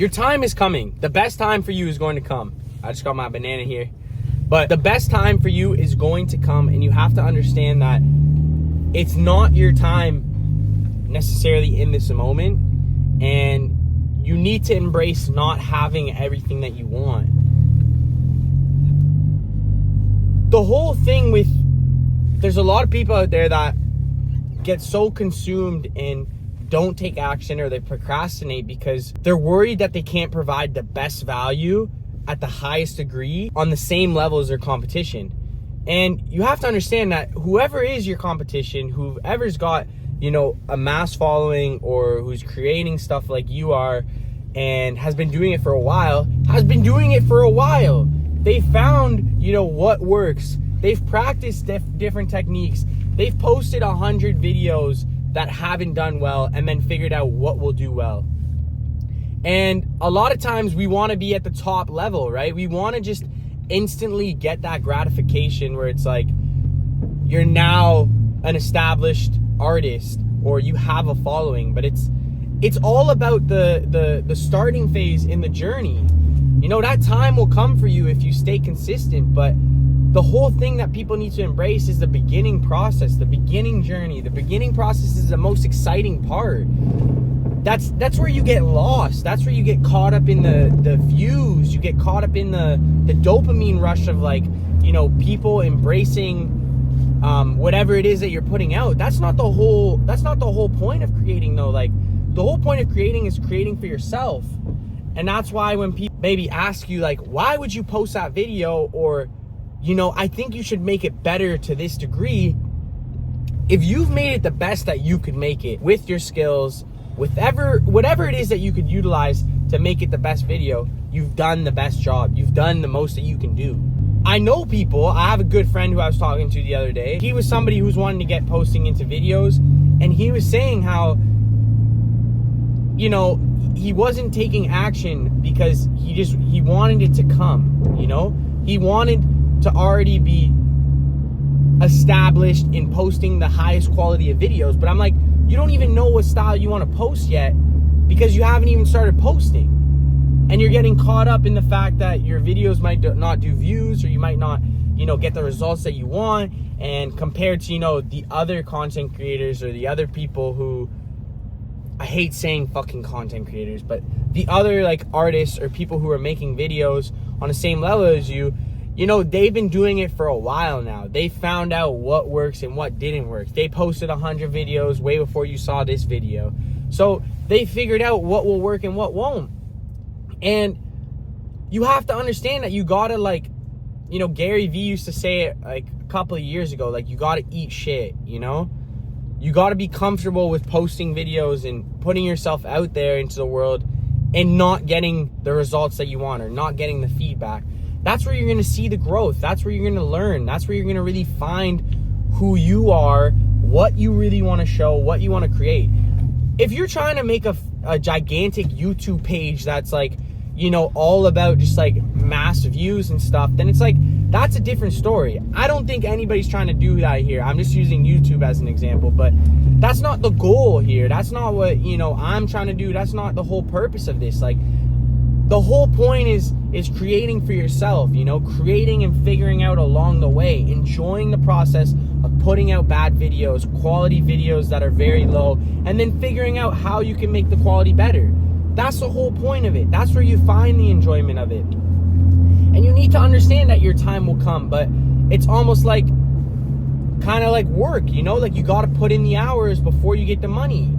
Your time is coming. The best time for you is going to come. I just got my banana here. But the best time for you is going to come, and you have to understand that it's not your time necessarily in this moment, and you need to embrace not having everything that you want. The whole thing with, there's a lot of people out there that get so consumed and don't take action, or they procrastinate because they're worried that they can't provide the best value at the highest degree on the same level as their competition. And you have to understand that whoever is your competition, whoever's got, you know, a mass following or who's creating stuff like you are and has been doing it for a while, They found, you know, what works. They've practiced different techniques. They've posted 100 videos that haven't done well and then figured out what will do well. And a lot of times we want to be at the top level, right? We want to just instantly get that gratification where it's like you're now an established artist or you have a following, but it's all about the starting phase in the journey. You know, that time will come for you if you stay consistent, but the whole thing that people need to embrace is the beginning process, the beginning journey. The beginning process is the most exciting part. That's where you get lost. That's where you get caught up in the views. You get caught up in the dopamine rush of, like, you know, people embracing whatever it is that you're putting out. That's not the whole point of creating, though. Like, the whole point of creating is creating for yourself. And that's why when people maybe ask you, like, why would you post that video, or, you know, I think you should make it better to this degree. If you've made it the best that you could make it with your skills, whatever it is that you could utilize to make it the best video, you've done the best job. You've done the most that you can do. I know people. I have a good friend who I was talking to the other day. He was somebody who's wanting to get posting into videos, and he was saying how, you know, he wasn't taking action because he wanted it to come, you know? He wanted to already be established in posting the highest quality of videos. But I'm like, you don't even know what style you want to post yet because you haven't even started posting. And you're getting caught up in the fact that your videos might not do views, or you might not, you know, get the results that you want. And compared to, you know, the other content creators or the other people who, I hate saying fucking content creators, but the other, like, artists or people who are making videos on the same level as you, you know, they've been doing it for a while now. They found out what works and what didn't work. They posted 100 videos way before you saw this video. So they figured out what will work and what won't. And you have to understand that you gotta, like, you know, Gary Vee used to say it like a couple of years ago, like, you gotta eat shit, you know? You gotta be comfortable with posting videos and putting yourself out there into the world and not getting the results that you want, or not getting the feedback. That's where you're going to see the growth. That's where you're going to learn. That's where you're going to really find who you are, what you really want to show, what you want to create. If you're trying to make a gigantic YouTube page that's, like, you know, all about just, like, mass views and stuff, then it's like, that's a different story. I don't think anybody's trying to do that here. I'm just using YouTube as an example, but that's not the goal here. That's not what, you know, I'm trying to do. That's not the whole purpose of this. Like, the whole point is creating for yourself, you know, creating and figuring out along the way, enjoying the process of putting out bad videos, quality videos that are very low, and then figuring out how you can make the quality better. That's the whole point of it. That's where you find the enjoyment of it. And you need to understand that your time will come, but it's almost like, kind of like work, you know, like, you got to put in the hours before you get the money.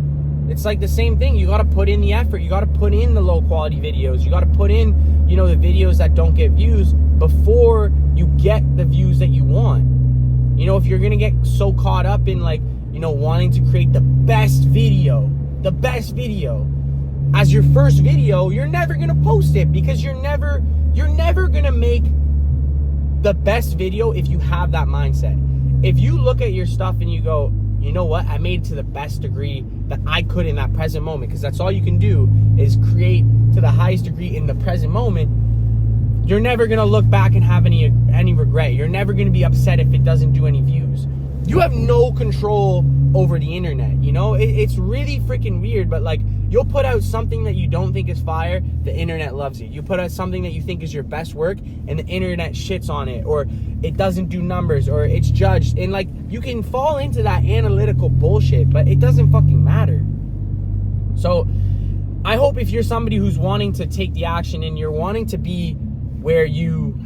It's like the same thing. You got to put in the effort. You got to put in the low quality videos. You got to put in, you know, the videos that don't get views before you get the views that you want. You know, if you're going to get so caught up in, like, you know, wanting to create the best video as your first video, you're never going to post it, because you're never going to make the best video if you have that mindset. If you look at your stuff and you go, you know what, I made it to the best degree that I could in that present moment, because that's all you can do is create to the highest degree in the present moment, you're never going to look back and have any regret. You're never going to be upset if it doesn't do any views. You have no control over the internet, you know? It's really freaking weird, but, like, You'll put out something that you don't think is fire, the internet loves it. You put out something that you think is your best work, and the internet shits on it, or it doesn't do numbers, or it's judged. And like, you can fall into that analytical bullshit, but it doesn't fucking matter. So I hope if you're somebody who's wanting to take the action and you're wanting to be where you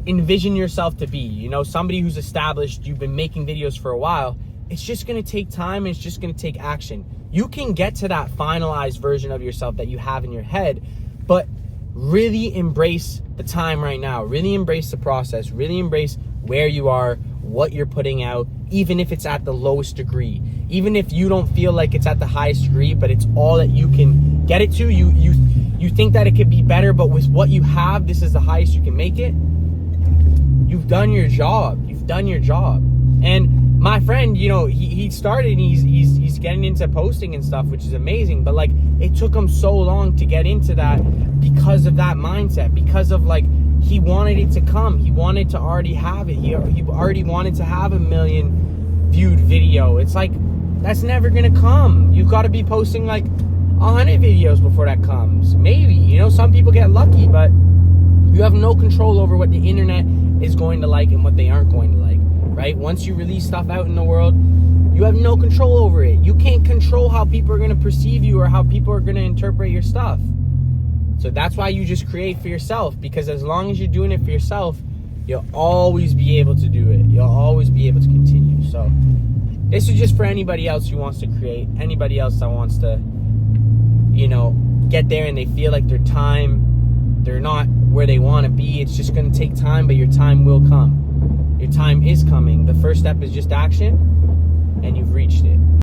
envision yourself to be, you know, somebody who's established, you've been making videos for a while, it's just going to take time, and it's just going to take action. You can get to that finalized version of yourself that you have in your head, but really embrace the time right now. Really embrace the process. Really embrace where you are, what you're putting out, even if it's at the lowest degree. Even if you don't feel like it's at the highest degree, but it's all that you can get it to. You think that it could be better, but with what you have, this is the highest you can make it. You've done your job. You've done your job. And my friend, you know, he started, and he's getting into posting and stuff, which is amazing. But like, it took him so long to get into that because of that mindset, because of like, he wanted it to come. He wanted to already have it. He already wanted to have 1 million viewed video. It's like, that's never gonna come. You've got to be posting like 100 videos before that comes. Maybe, you know, some people get lucky, but you have no control over what the internet is going to like and what they aren't going to like, right? Once you release stuff out in the world, you have no control over it. You can't control how people are going to perceive you or how people are going to interpret your stuff. So that's why you just create for yourself, because as long as you're doing it for yourself, you'll always be able to do it. You'll always be able to continue. So this is just for anybody else who wants to create, anybody else that wants to, you know, get there and they feel like they're not where they want to be. It's just going to take time, but your time will come. Your time is coming. The first step is just action, and you've reached it.